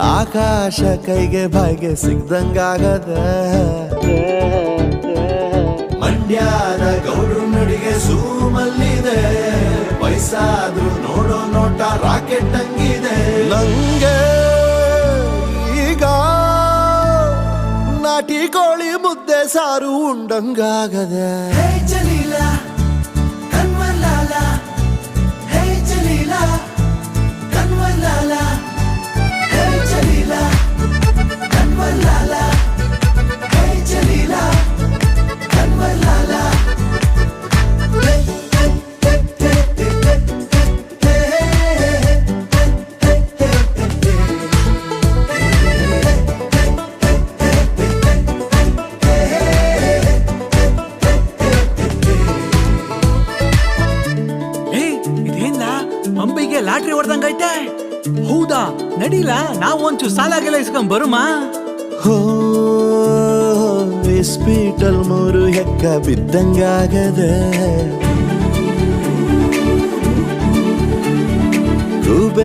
ಆಕಾಶ ಕೈಗೆ ಬಾಯಿಗೆ ಸಿಗ್ದಂಗಾಗದ ಮಂಡ್ಯದ ಗೌಡ್ರು ನಡಿಗೆ ಸೂಮಲ್ಲಿದೆ ವಯಸ್ಸಾದ್ರೂ ನೋಡೋ ನೋಟ ರಾಕೆಟ್ ಹಂಗಿದೆ ನಂಗೆ ಈಗ ನಾಟಿ ಕೋಳಿ ಮುದ್ದೆ ಸಾರು ಉಂಡಂಗಾಗದೆ ಅಂಬಿಗೆ ಲಾಟ್ರಿ ಹೊಡೆದಂಗೈತೆ. ಹೌದಾ, ನಡೀಲ ನಾವು ಒಂಚೂರು ಸಾಲಾಗೆಲ್ಲ ಇಸ್ಕೊಂಡ್ ಬರುಮಾ? ಹೋ ಇಸ್ಪೀಟಲ್ 3 ಹೆಕ್ಕ ಬಿದ್ದಂಗಾಗದೆ